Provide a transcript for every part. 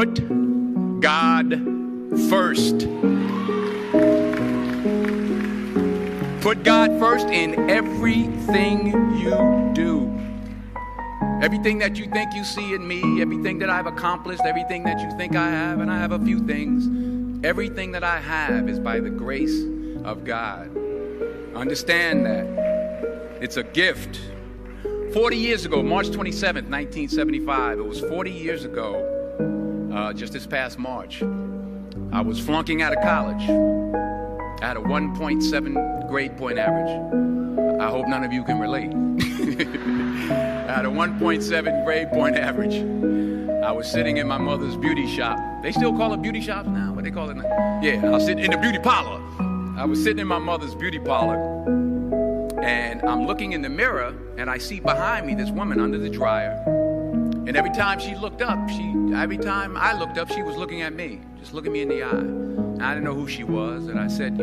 Put God first. Put God first in everything you do. Everything that you think you see in me, everything that I've accomplished, everything that you think I have, and I have a few things, everything that I have is by the grace of God. Understand that. It's a gift. 40 years ago, March 27th, 1975, it was 40 years ago, just this past March, I was flunking out of college. I had a 1.7 grade point average. I hope none of you can relate. I had a 1.7 grade point average. I was sitting in my mother's beauty shop. They still call it beauty shops now? What they call it now? Yeah, I was sitting in the beauty parlor. I was sitting in my mother's beauty parlor, and I'm looking in the mirror, and I see behind me this woman under the dryer. And every time she looked up, every time I looked up, she was looking at me, just looking me in the eye. And I didn't know who she was, and I said,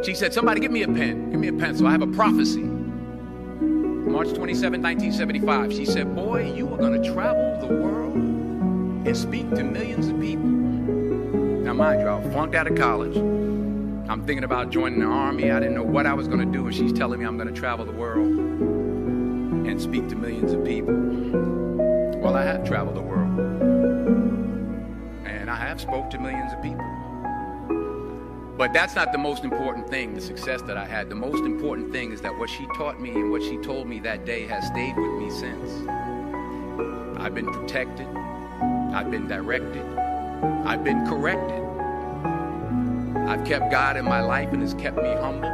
she said, somebody give me a pen, give me a pencil. I have a prophecy. March 27, 1975, she said, boy, you are going to travel the world and speak to millions of people. Now, mind you, I was flunked out of college. I'm thinking about joining the army. I didn't know what I was going to do, and she's telling me I'm going to travel the world and speak to millions of people. Well, I have traveled the world, and I have spoke to millions of people. But that's not the most important thing, the success that I had. The most important thing is that what she taught me and what she told me that day has stayed with me since. I've been protected. I've been directed. I've been corrected. I've kept God in my life and has kept me humble.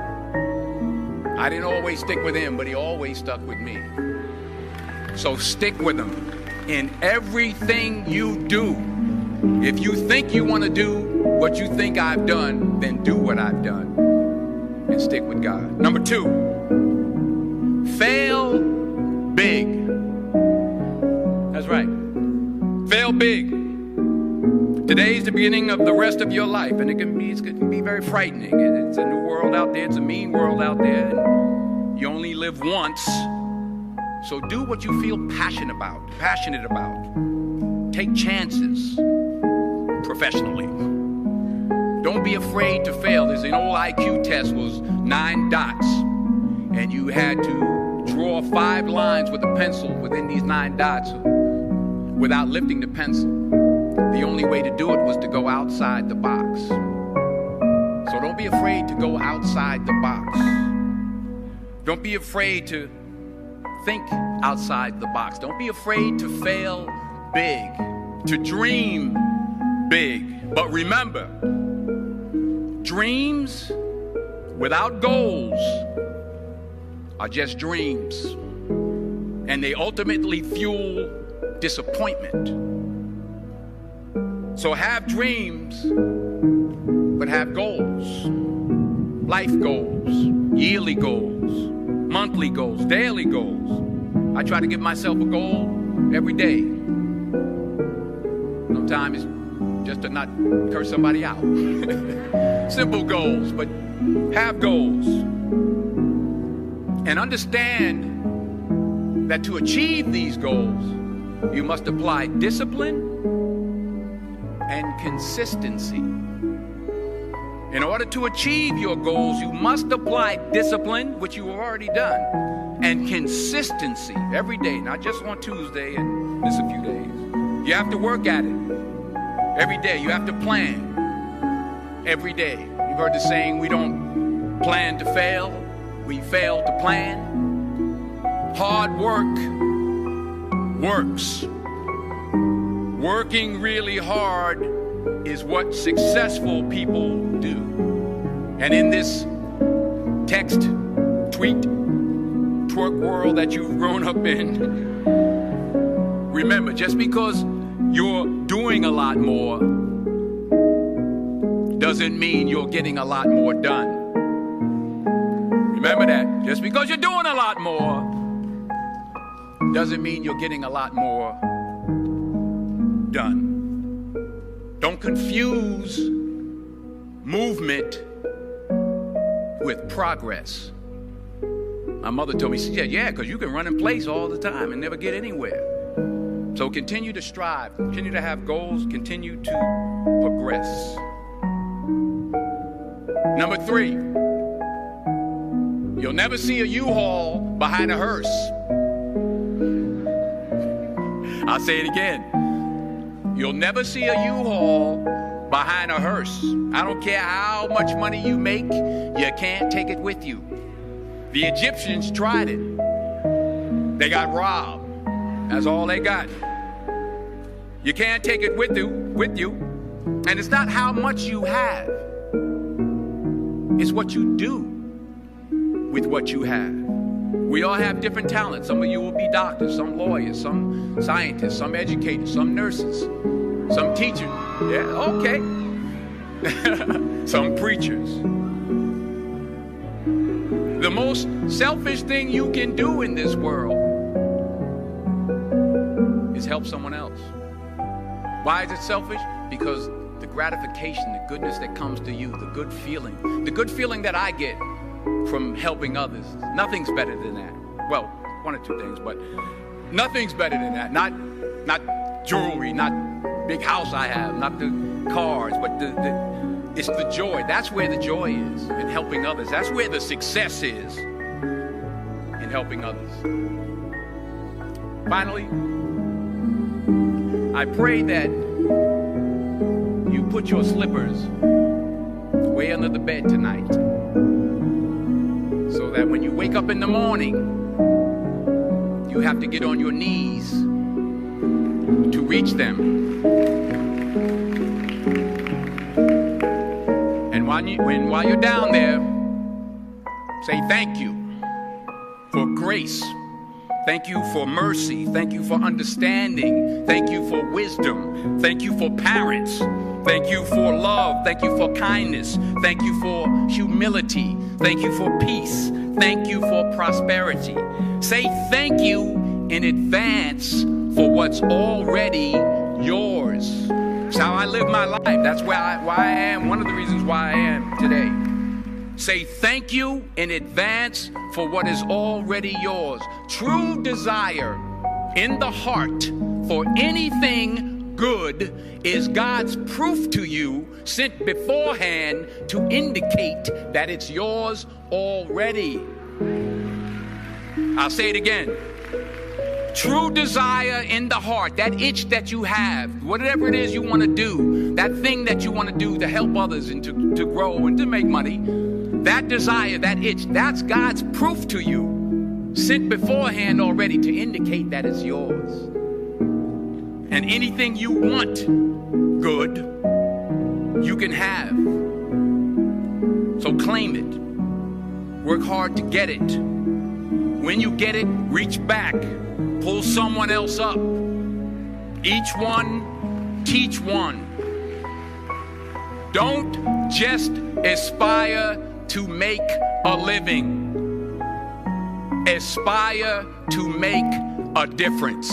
I didn't always stick with him, but he always stuck with me. So stick with him in everything you do. If you think you want to do what you think I've done, then do what I've done and stick with God. Number 2, fail big. That's right. Fail big. Today's the beginning of the rest of your life, and it can be very frightening. It's a new world out there. It's a mean world out there. And you only live once. So do what you feel passionate about. Take chances professionally. Don't be afraid to fail. There's an old IQ test, was 9 dots, and you had to draw 5 lines with a pencil within these 9 dots without lifting the pencil. The only way to do it was to go outside the box. So don't be afraid to go outside the box. Don't be afraid to think outside the box. Don't be afraid to fail big, to dream big. But remember, dreams without goals are just dreams, and they ultimately fuel disappointment. So have dreams, but have goals. Life goals, yearly goals, monthly goals, daily goals. I try to give myself a goal every day. Sometimes it's just to not curse somebody out. Simple goals, but have goals. And understand that to achieve these goals, you must apply discipline and consistency. In order to achieve your goals, you must apply discipline, which you have already done, and consistency every day, not just on Tuesday and miss a few days. You have to work at it every day. You have to plan every day. You've heard the saying, we don't plan to fail, we fail to plan. Hard work works. Working really hard is what successful people do. And in this text, tweet, twerk world that you've grown up in, remember, just because you're doing a lot more doesn't mean you're getting a lot more done. Remember that. Just because you're doing a lot more doesn't mean you're getting a lot more done. Don't confuse movement with progress. My mother told me, she said, yeah, because you can run in place all the time and never get anywhere. So continue to strive, continue to have goals, continue to progress. Number 3, you'll never see a U-Haul behind a hearse. I'll say it again. You'll never see a U-Haul behind a hearse. I don't care how much money you make, you can't take it with you. The Egyptians tried it. They got robbed. That's all they got. You can't take it with you. And it's not how much you have. It's what you do with what you have. We all have different talents. Some of you will be doctors, some lawyers, some scientists, some educators, some nurses, some teachers. Yeah, okay. Some preachers. The most selfish thing you can do in this world is help someone else. Why is it selfish? Because the gratification, the goodness that comes to you, the good feeling that I get from helping others, nothing's better than that. Well, one or two things, but nothing's better than that. Not jewelry, not big house I have, not the cars, but it's the joy. That's where the joy is, in helping others. That's where the success is, in helping others. Finally, I pray that you put your slippers way under the bed tonight, so that when you wake up in the morning, you have to get on your knees to reach them. And while you're down there, say thank you for grace. Thank you for mercy. Thank you for understanding. Thank you for wisdom. Thank you for parents. Thank you for love. Thank you for kindness. Thank you for humility. Thank you for peace. Thank you for prosperity. Say thank you in advance for what's already yours. It's how I live my life. That's why I am. One of the reasons why I am today. Say thank you in advance for what is already yours. True desire in the heart for anything good is God's proof to you, sent beforehand to indicate that it's yours already. I'll say it again. True desire in the heart, that itch that you have, whatever it is you want to do, that thing that you want to do to help others and to grow and to make money, that desire, that itch, that's God's proof to you, sent beforehand already to indicate that it's yours. And anything you want good, you can have. So claim it. Work hard to get it. When you get it, reach back. Pull someone else up. Each one, teach one. Don't just aspire to make a living. Aspire to make a difference.